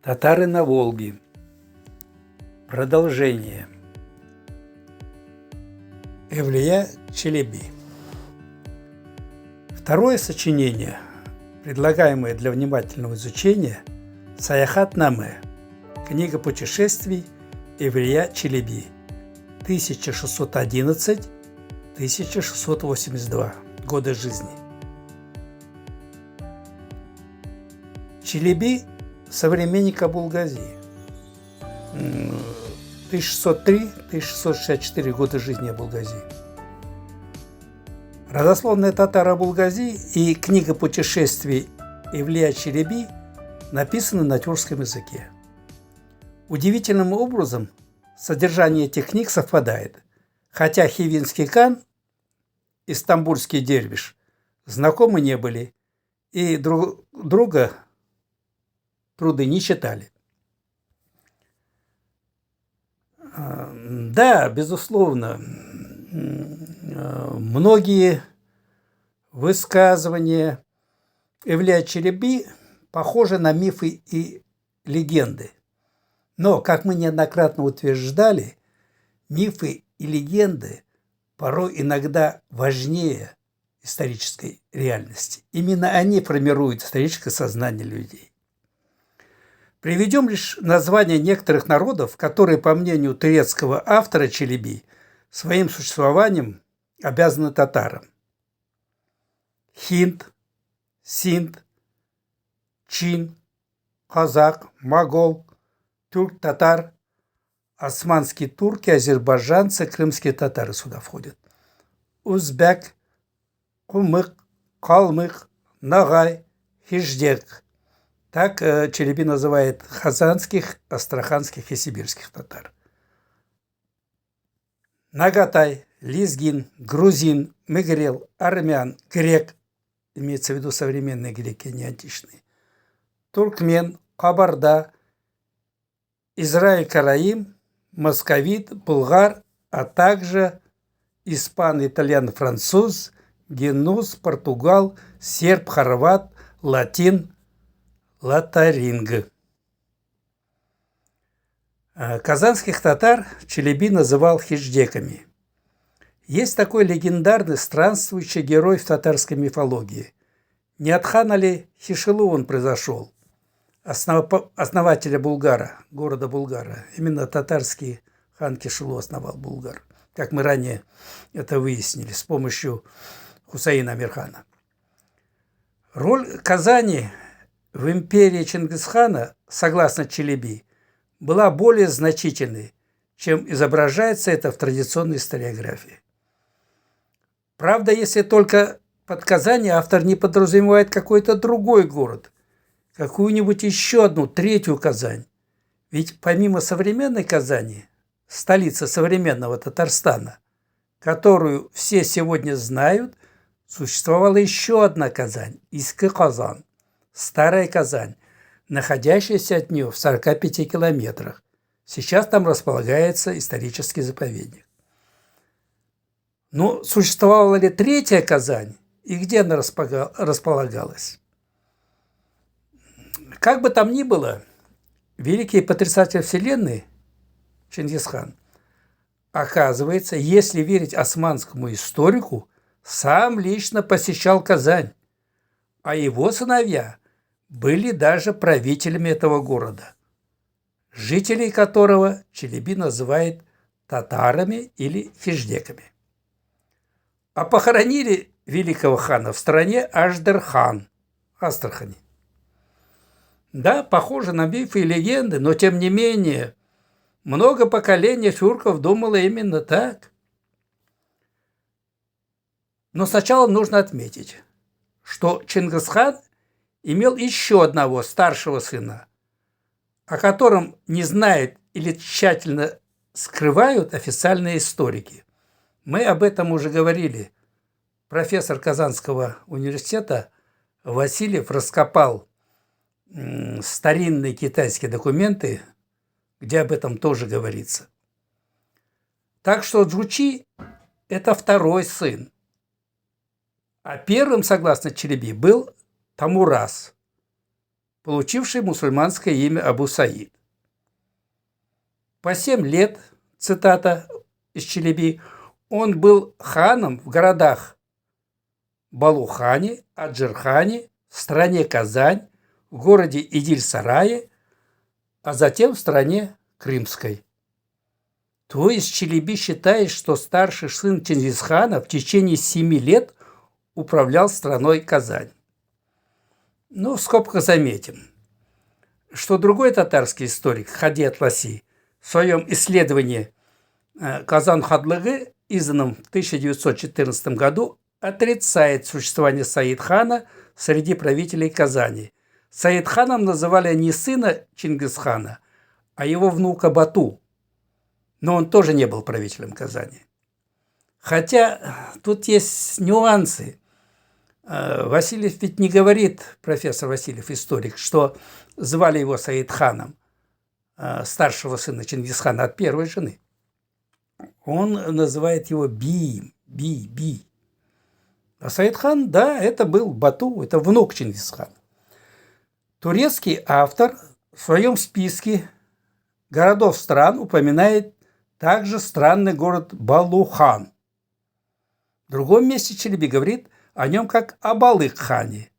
Татары на Волге. Продолжение. Эвлия Челеби. Второе сочинение, предлагаемое для внимательного изучения, Саяхат-наме. Книга путешествий Эвлия Челеби. 1611-1682 годы жизни. Челеби – современник Абул-Гази. 1603-1664 года жизни Абул-Гази. Родословная татар Абул-Гази и книга путешествий Эвлия Челеби написаны на тюркском языке. Удивительным образом содержание этих книг совпадает, хотя Хивинский хан и стамбульский дервиш знакомы не были и друга труды не читали. Да, безусловно, многие высказывания Эвлия Челеби похожи на мифы и легенды. Но, как мы неоднократно утверждали, мифы и легенды порой иногда важнее исторической реальности. Именно они формируют историческое сознание людей. Приведем лишь названия некоторых народов, которые, по мнению турецкого автора Челеби, своим существованием обязаны татарам. Хинд, синд, чин, казак, могол, тюрк-татар, османские турки, азербайджанцы, крымские татары сюда входят. Узбек, кумык, калмык, нагай, хиждек. Так Челеби называет хазанских, астраханских и сибирских татар. Нагатай, лезгин, грузин, мегрел, армян, грек, имеется в виду современные греки, не античные, туркмен, кабарда, Израиль-Караим, московит, булгар, а также испан, итальян, француз, генуз, португал, серб, хорват, латин, латаринг. Казанских татар Челеби называл хиждеками. Есть такой легендарный странствующий герой в татарской мифологии. Не от хана ли Хишилу он произошел, основателя Булгара, города Булгара. Именно татарский хан Кишилу основал Булгар, как мы ранее это выяснили с помощью Хусаина Амирхана. Роль Казани в империи Чингисхана, согласно Челеби, была более значительной, чем изображается это в традиционной историографии. Правда, если только под Казани автор не подразумевает какой-то другой город, какую-нибудь еще одну, третью Казань. Ведь помимо современной Казани, столицы современного Татарстана, которую все сегодня знают, существовала еще одна Казань – Иске-Казан, Старая Казань, находящаяся от нее в 45 километрах. Сейчас там располагается исторический заповедник. Но существовала ли третья Казань и где она располагалась? Как бы там ни было, великий потрясатель вселенной Чингисхан, оказывается, если верить османскому историку, сам лично посещал Казань, а его сыновья были даже правителями этого города, жителей которого Челеби называет татарами или хиждеками. А похоронили великого хана в стране Аждер-хан, Астрахани. Да, похоже на мифы и легенды, но тем не менее, много поколений тюрков думало именно так. Но сначала нужно отметить, что Чингисхан имел еще одного старшего сына, о котором не знают или тщательно скрывают официальные историки. Мы об этом уже говорили. Профессор Казанского университета Васильев раскопал старинные китайские документы, где об этом тоже говорится. Так что Джучи – это второй сын. А первым, согласно Челеби, был Тамураз. получивший мусульманское имя Абу Саид. По 7 лет, цитата из Челеби, он был ханом в городах Балухане, Аджирхане, в стране Казань, в городе Идиль-Сарае, а затем в стране Крымской. То есть Челеби считает, что старший сын Чингисхана в течение 7 лет управлял страной Казань. В скобках заметим, что другой татарский историк Хади Атласи в своем исследовании «Казан Хадлыгы», изданном в 1914 году, отрицает существование Саид-хана среди правителей Казани. Саид-ханом называли не сына Чингисхана, а его внука Бату. Но он тоже не был правителем Казани. Хотя тут есть нюансы. Васильев ведь не говорит, профессор Васильев, историк, что звали его Саид-ханом, старшего сына Чингисхана от первой жены. Он называет его Би. А Саид-хан, да, это был Бату, это внук Чингисхана. Турецкий автор в своем списке городов стран упоминает также странный город Балухан. В другом месте Челеби говорит о нем как о Балык-хане.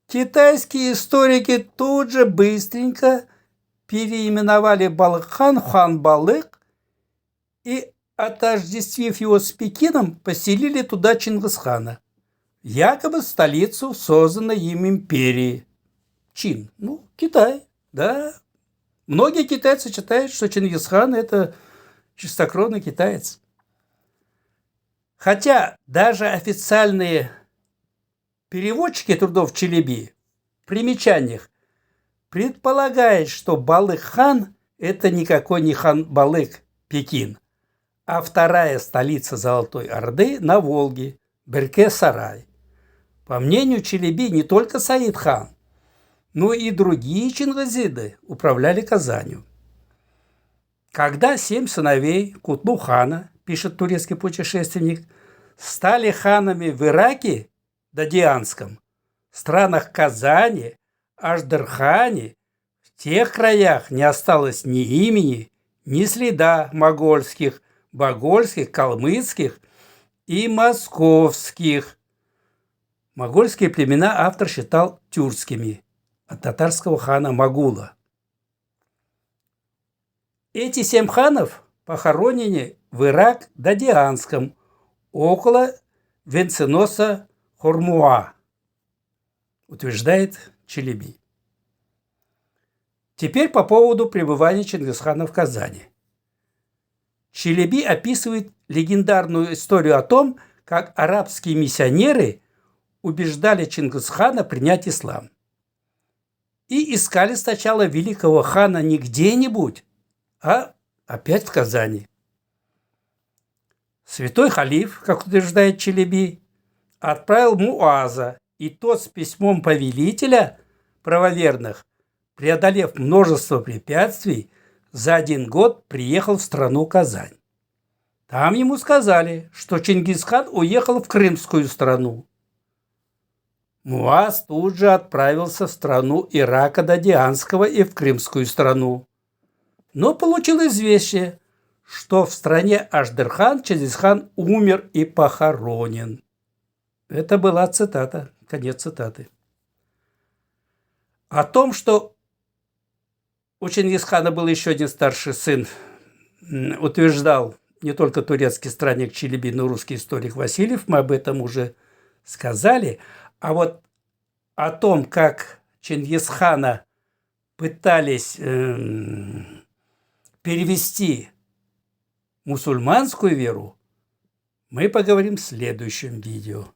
Китайские историки тут же быстренько переименовали Балык-хан в хан Балык и, отождествив его с Пекином, поселили туда Чингисхана, якобы столицу созданной им империи. Чин, Китай, да. Многие китайцы считают, что Чингисхан – это чистокровный китаец. Хотя даже официальные переводчики трудов Челеби в примечаниях предполагают, что Балык-хан – это никакой не хан Балык, Пекин, а вторая столица Золотой Орды на Волге, Берке-Сарай. По мнению Челеби, не только Саид-хан, но и другие чингизиды управляли Казанью. Когда 7 сыновей Кутлу-хана, пишет турецкий путешественник, стали ханами в Ираке, Дадианском, странах Казани, Аждархане, в тех краях не осталось ни имени, ни следа могольских, багольских, калмыцких и московских. Могольские племена автор считал тюркскими, от татарского хана Магула. Эти 7 ханов похоронены в Ирак-Дадианском, около венценоса Хормуа, утверждает Челеби. Теперь по поводу пребывания Чингисхана в Казани. Челеби описывает легендарную историю о том, как арабские миссионеры убеждали Чингисхана принять ислам. И искали сначала великого хана не где-нибудь, а опять в Казани. Святой халиф, как утверждает Челеби, отправил Муаза, и тот с письмом повелителя правоверных, преодолев множество препятствий, за 1 год приехал в страну Казань. Там ему сказали, что Чингисхан уехал в Крымскую страну. Муаз тут же отправился в страну Ирака Дадианского и в Крымскую страну. Но получил известие, что в стране Аждархан Чингисхан умер и похоронен. Это была цитата, конец цитаты. О том, что у Чингисхана был еще один старший сын, утверждал не только турецкий странник Челеби, но и русский историк Васильев, мы об этом уже сказали. А вот о том, как Чингисхана пытались перевести в мусульманскую веру, мы поговорим в следующем видео.